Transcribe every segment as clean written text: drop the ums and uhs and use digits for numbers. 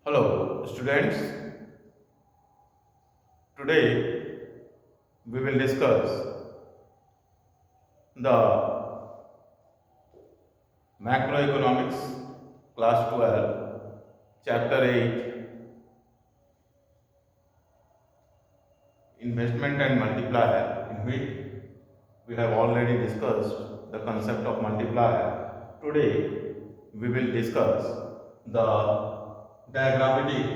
Hello, students. Today we will discuss the macroeconomics, class 12, chapter 8, investment and multiplier, in which we have already discussed the concept of multiplier. Today we will discuss the diagrammatic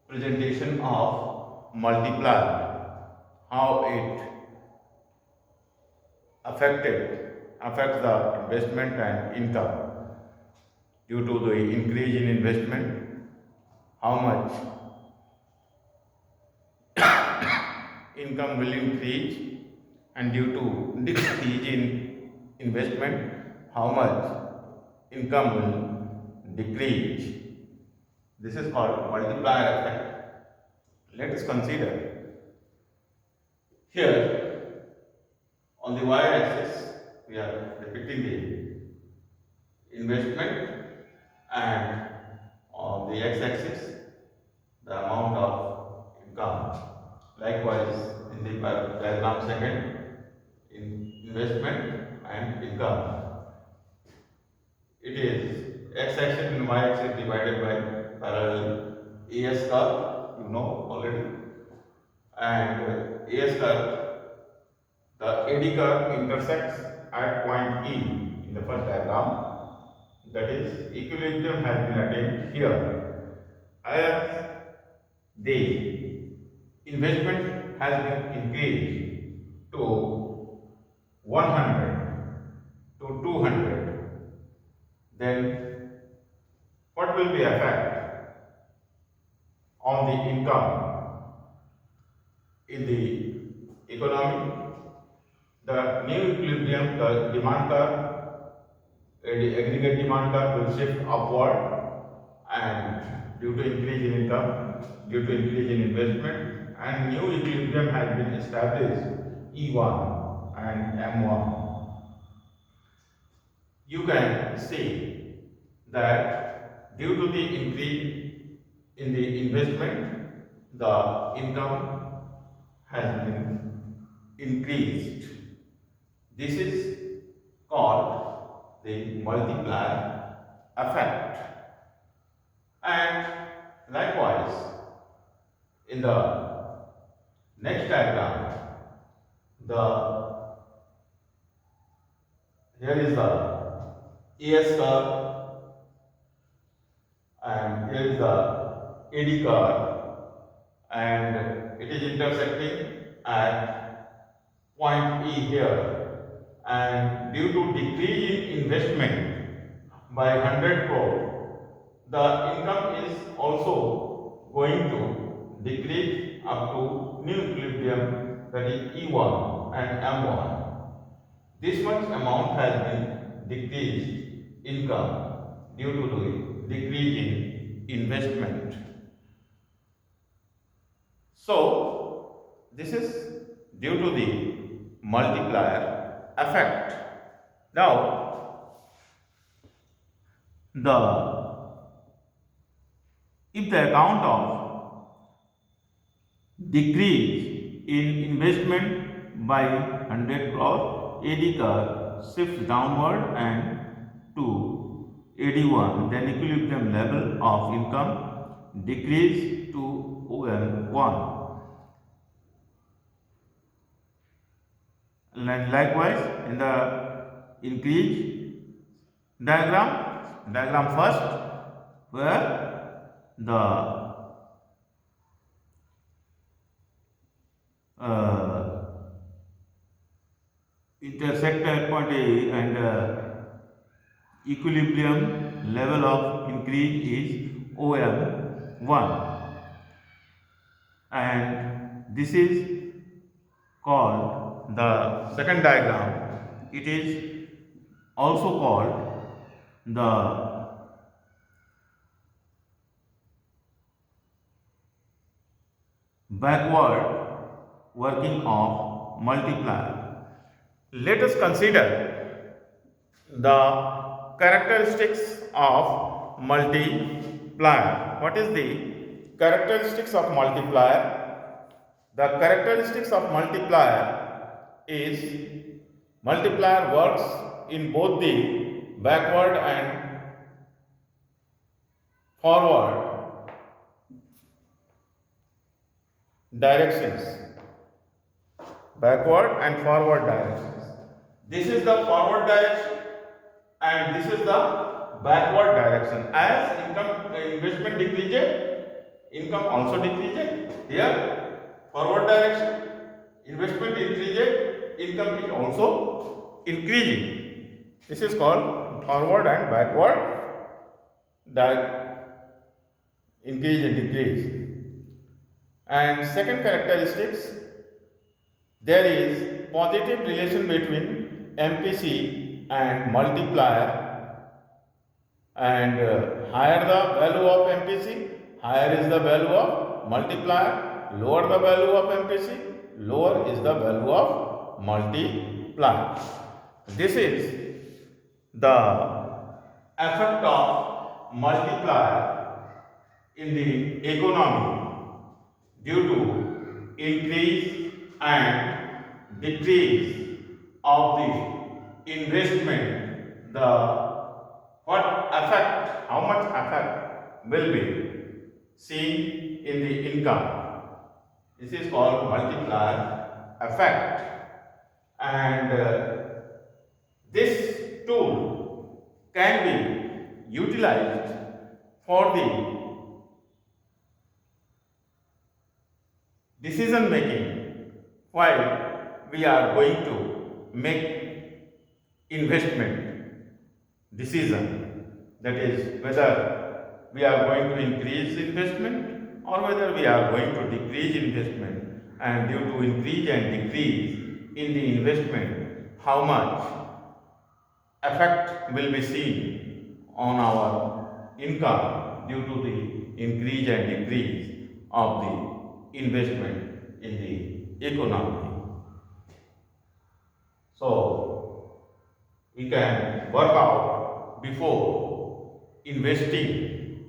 presentation of multiplier, how it affects the investment and income due to the increase in investment, how much income will increase, and due to decrease in investment, how much income will decrease. This is called multiplier effect. Let us consider here on the y-axis we are depicting the investment, and on the x-axis the amount of income. Likewise, in the diagram second, investment and income. It is x-axis and y-axis divided by parallel AS curve, you know already, and AS curve, the AD curve intersects at point E in the first diagram. That is, equilibrium has been attained here. As the investment has been increased to 100 to 200, then what will be effect on the income in the economy? The new equilibrium, the demand curve, the aggregate demand curve will shift upward, and due to increase in income, due to increase in investment, and new equilibrium has been established, E1 and M1. You can see that due to the increase in the investment, the income has been increased. This is called the multiplier effect. And likewise, in the next diagram, the here is the AS curve, and here is the AD curve, and it is intersecting at point E here, and due to decrease in investment by 100 crore, the income is also going to decrease up to new equilibrium, that is E1 and M1. This much amount has been decreased income due to the decrease in investment. So, this is due to the multiplier effect. Now, if the account of decrease in investment by 100 crore, AD curve shifts downward and to AD1, then equilibrium level of income decrease to OM1. And likewise, in the increase diagram first, where the intersect at point A, and equilibrium level of increase is OM1, and this is called the second diagram. It is also called the backward working of multiplier. Let us consider the characteristics of multiplier. What is the characteristics of multiplier? The characteristics of multiplier is multiplier works in both the backward and forward directions. Backward and forward directions. This is the forward direction and this is the backward direction. As investment decreases, income also decreases. Here, forward direction, investment increases, income is also increasing. This is called forward and backward increase and decrease. And second characteristics, there is positive relation between MPC and multiplier, and higher the value of MPC, higher is the value of multiplier, lower the value of MPC, lower is the value of multiplier. This is the effect of multiplier in the economy due to increase and decrease of the investment. The what effect, how much effect will be seen in the income. This is called multiplier effect, and this tool can be utilized for the decision making while we are going to make investment decision, that is whether we are going to increase investment or whether we are going to decrease investment, and due to increase and decrease in the investment, how much effect will be seen on our income due to the increase and decrease of the investment in the economy. So, we can work out before investing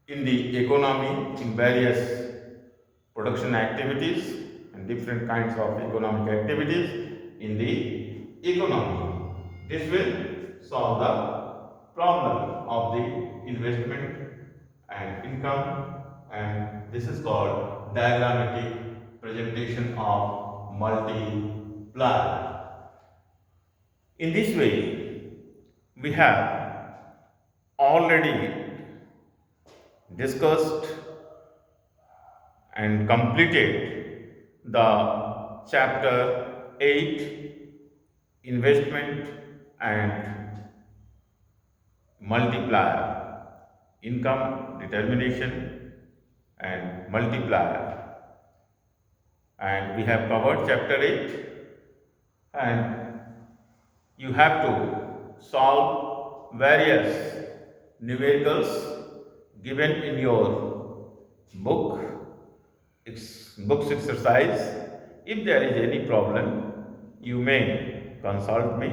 in the economy in various production activities and different kinds of economic activities in the economy. This will solve the problem of the investment and income, and this is called diagrammatic presentation of multiplier. In this way, we have already discussed and completed the chapter 8, investment and multiplier, income determination and multiplier, and we have covered chapter 8, and you have to solve various numericals given in your book, books exercise. If there is any problem, you may consult me,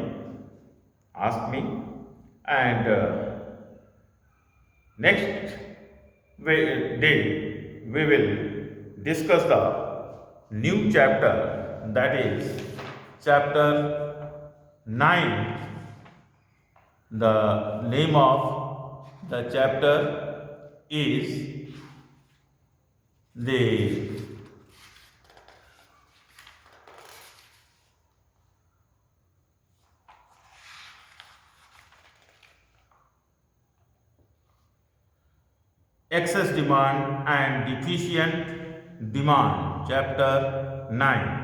ask me, and next day we will discuss the new chapter, that is chapter 9. The name of the chapter is the excess demand and deficient demand, chapter 9.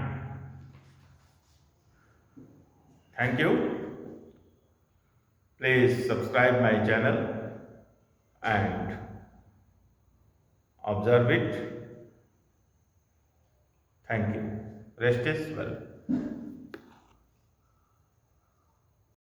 Thank you. Please subscribe my channel and observe it. Thank you. Rest is well.